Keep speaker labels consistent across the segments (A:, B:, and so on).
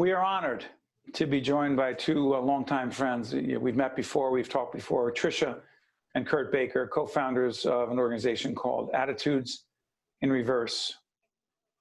A: We are honored to be joined by two longtime friends. We've met before, we've talked before. Tricia and Kurt Baker, co-founders of an organization called Attitudes in Reverse.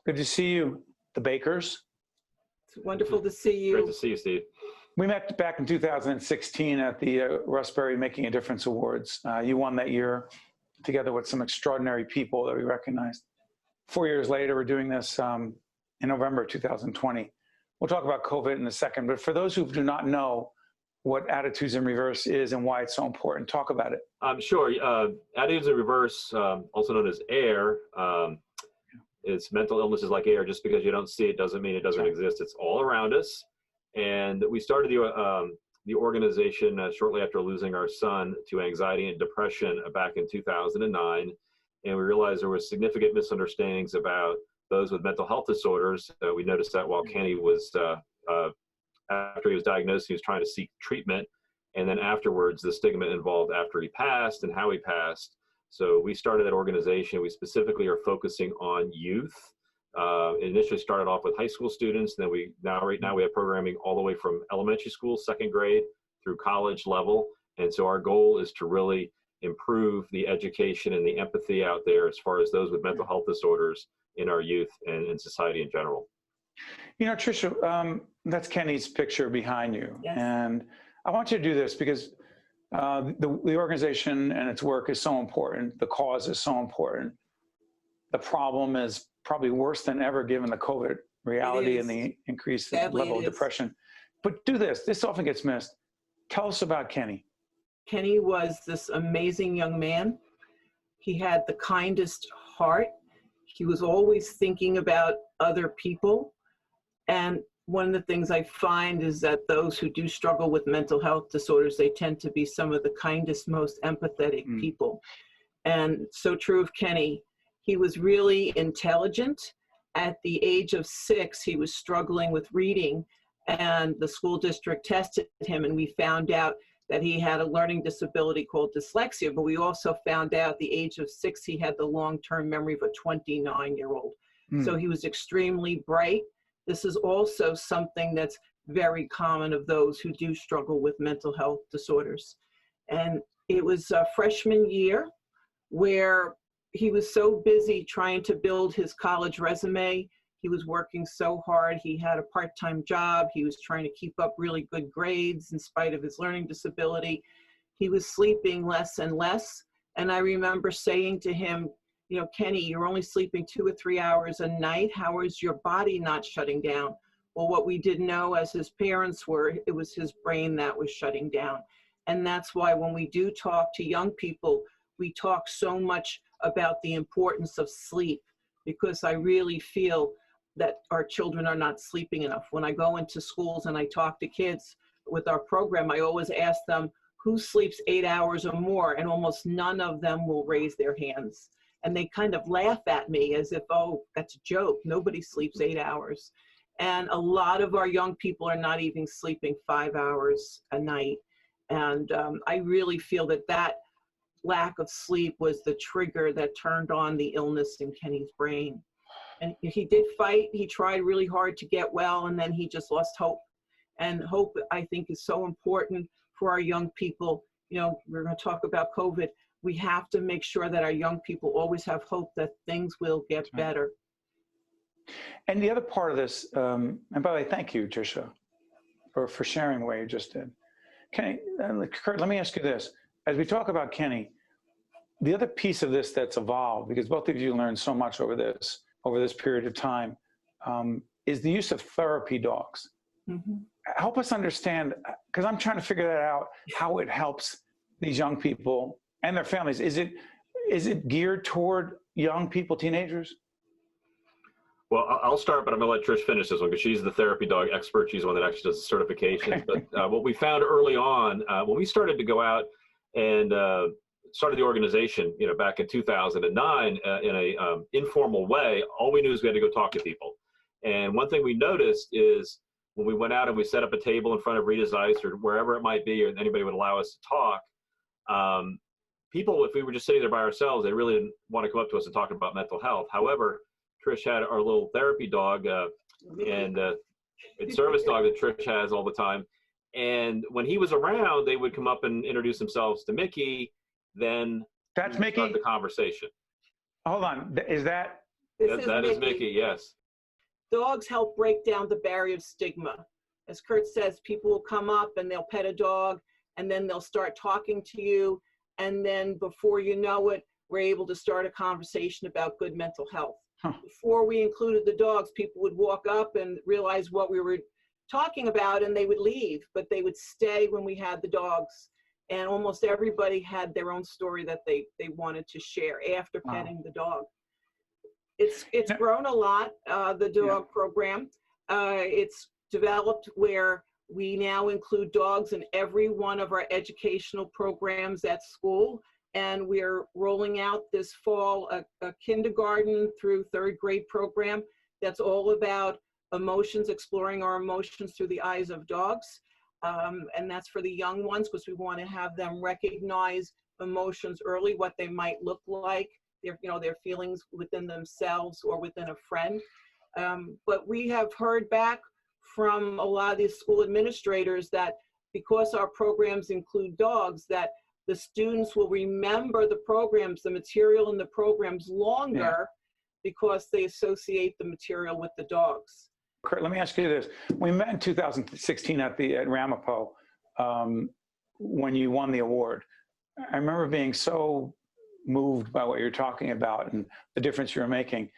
A: Good to see you, the Bakers.
B: It's wonderful to see you.
C: Great to see you, Steve.
A: We met back in 2016 at the Russ Berrie Making a Difference Awards. You won that year together with some extraordinary people that we recognized. 4 years later, we're doing this in November 2020. We'll talk about COVID in a second, but for those who do not know what Attitudes in Reverse is and why it's so important, talk about it.
C: Sure. Attitudes in Reverse, also known as AIR, it's mental illnesses like air. Just because you don't see it doesn't mean it doesn't exist. It's all around us. And we started the organization shortly after losing our son to anxiety and depression back in 2009. And we realized there were significant misunderstandings about those with mental health disorders. We noticed that while Kenny was, after he was diagnosed, he was trying to seek treatment. And then afterwards, the stigma involved after he passed and how he passed. So we started that organization. We specifically are focusing on youth. It initially started off with high school students. Then right now we have programming all the way from elementary school, second grade, through college level. And so our goal is to really improve the education and the empathy out there as far as those with mental health disorders in our youth and in society in general.
A: You know, Tricia, that's Kenny's picture behind you.
B: Yes.
A: And I want you to do this because the organization and its work is so important. The cause is so important. The problem is probably worse than ever given the COVID reality and the increased level of depression. But do this. This often gets missed. Tell us about Kenny.
B: Kenny was this amazing young man. He had the kindest heart. He was always thinking about other people. And one of the things I find is that those who do struggle with mental health disorders, they tend to be some of the kindest, most empathetic people. And so true of Kenny. He was really intelligent. At the age of 6, he was struggling with reading, and the school district tested him, and we found out that he had a learning disability called dyslexia, but we also found out at the age of 6, he had the long-term memory of a 29-year-old. So he was extremely bright. This is also something that's very common of those who do struggle with mental health disorders. And it was a freshman year where he was so busy trying to build his college resume. He was working so hard. He had a part-time job. He was trying to keep up really good grades in spite of his learning disability. He was sleeping less and less. And I remember saying to him, you know, Kenny, you're only sleeping 2 or 3 hours a night. How is your body not shutting down? Well, what we didn't know as his parents were, it was his brain that was shutting down. And that's why when we do talk to young people, we talk so much about the importance of sleep, because I really feel that our children are not sleeping enough. When I go into schools and I talk to kids with our program, I always ask them, who sleeps 8 hours or more? And almost none of them will raise their hands. And they kind of laugh at me as if, oh, that's a joke. Nobody sleeps 8 hours. And a lot of our young people are not even sleeping 5 hours a night. And I really feel that that lack of sleep was the trigger that turned on the illness in Kenny's brain. And he did fight. He tried really hard to get well, and then he just lost hope. And hope, I think, is so important for our young people. You know, we're going to talk about COVID. We have to make sure that our young people always have hope that things will get better.
A: And the other part of this, and by the way, thank you, Tricia, for sharing the way you just did. Kenny, Kurt, let me ask you this. As we talk about Kenny, the other piece of this that's evolved, because both of you learned so much over this period of time, is the use of therapy dogs. Help us understand, because I'm trying to figure that out, how it helps these young people and their families. Is it geared toward young people, teenagers?
C: Well, I'll start, but I'm going to let Trish finish this one because she's the therapy dog expert. She's the one that actually does the certification. But what we found early on, when we started to go out and started the organization, you know, back in 2009 in a informal way, all we knew is we had to go talk to people. And one thing we noticed is when we went out and we set up a table in front of Rita's Ice or wherever it might be, or anybody would allow us to talk, people, if we were just sitting there by ourselves, they really didn't want to come up to us and talk about mental health. However, Trish had our little therapy dog, and service dog that Trish has all the time. And when he was around, they would come up and introduce themselves to Mickey. Then
A: That's Mickey?
C: Start the conversation.
A: Hold on. Is that?
C: That is Mickey, yes.
B: Dogs help break down the barrier of stigma. As Kurt says, people will come up and they'll pet a dog, and then they'll start talking to you. And then before you know it, we're able to start a conversation about good mental health.
A: Huh.
B: Before we included the dogs, people would walk up and realize what we were talking about, and they would leave, but they would stay when we had the dogs. And almost everybody had their own story that they wanted to share after petting the dog. It's grown a lot, the dog program. It's developed where we now include dogs in every one of our educational programs at school. And we're rolling out this fall a kindergarten through 3rd grade program that's all about emotions, exploring our emotions through the eyes of dogs. And that's for the young ones, because we want to have them recognize emotions early, what they might look like, their feelings within themselves or within a friend. But we have heard back from a lot of these school administrators that because our programs include dogs, that the students will remember the programs, the material in the programs longer because they associate the material with the dogs.
A: Kurt, let me ask you this. We met in 2016 at Ramapo when you won the award. I remember being so moved by what you're talking about and the difference you're making.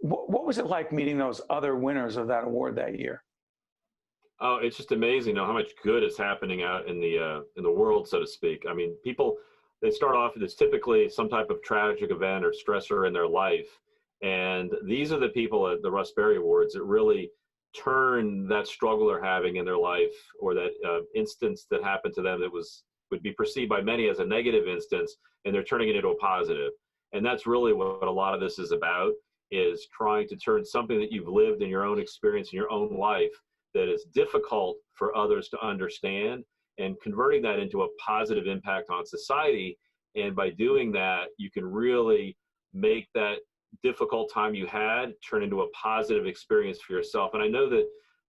A: What was it like meeting those other winners of that award that year?
C: Oh, it's just amazing how much good is happening out in the world, so to speak. I mean, people, they start off, it's typically some type of tragic event or stressor in their life. And these are the people at the Russ Berrie Awards that really turn that struggle they're having in their life, or that instance that happened to them that would be perceived by many as a negative instance, and they're turning it into a positive. And that's really what a lot of this is about, is trying to turn something that you've lived in your own experience in your own life that is difficult for others to understand, and converting that into a positive impact on society. And by doing that, you can really make that difficult time you had turn into a positive experience for yourself. And I know that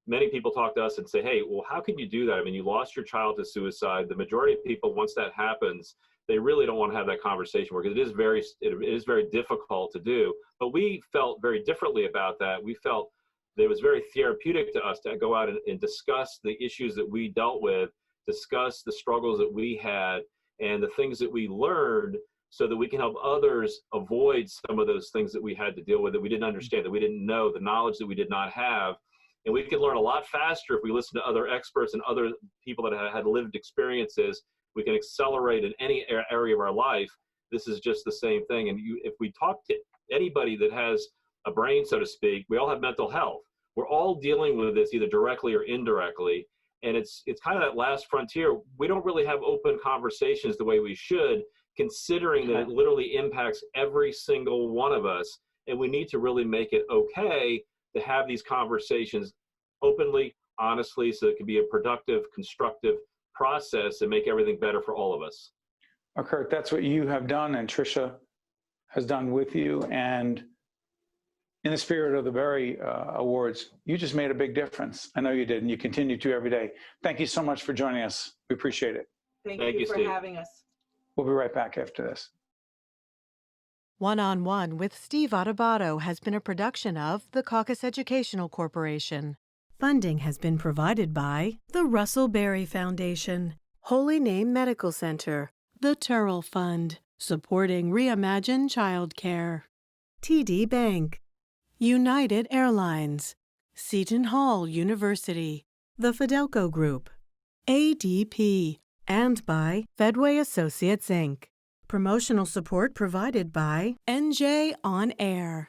C: many people talk to us and say, hey, well, how can you do that? I mean, you lost your child to suicide. The majority of people, once that happens, they really don't want to have that conversation, because it is very difficult to do. But we felt very differently about that. We felt that it was very therapeutic to us to go out and discuss the issues that we dealt with, discuss the struggles that we had, and the things that we learned, so that we can help others avoid some of those things that we had to deal with, that we didn't understand, that we didn't know, the knowledge that we did not have. And we can learn a lot faster if we listen to other experts and other people that had lived experiences. We can accelerate in any area of our life. This is just the same thing. And if we talk to anybody that has a brain, so to speak, we all have mental health. We're all dealing with this either directly or indirectly. And it's kind of that last frontier. We don't really have open conversations the way we should, considering that it literally impacts every single one of us. And we need to really make it okay to have these conversations openly, honestly, so it can be a productive, constructive process and make everything better for all of us.
A: Well, Kurt, that's what you have done, and Tricia has done with you. And in the spirit of the Berrie Awards, you just made a big difference. I know you did, and you continue to every day. Thank you so much for joining us. We appreciate it.
B: Thank you for
C: Steve.
B: having us.
A: We'll be right back after this.
D: One-on-One with Steve Adubato has been a production of the CAUCUS Educational Corporation. Funding has been provided by the Russell Berrie Foundation, Holy Name Medical Center, the Turrell Fund, supporting Reimagine Childcare, TD Bank, United Airlines, Seton Hall University, the Fidelco Group, ADP, and by Fedway Associates, Inc. Promotional support provided by NJ On Air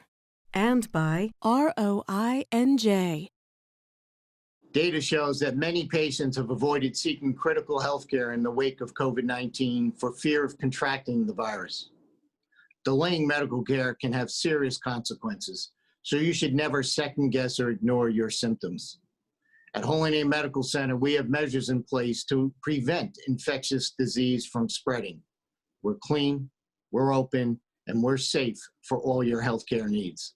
D: and by ROINJ.
E: Data shows that many patients have avoided seeking critical health care in the wake of COVID-19 for fear of contracting the virus. Delaying medical care can have serious consequences, so you should never second guess or ignore your symptoms. At Holy Name Medical Center, we have measures in place to prevent infectious disease from spreading. We're clean, we're open, and we're safe for all your healthcare needs.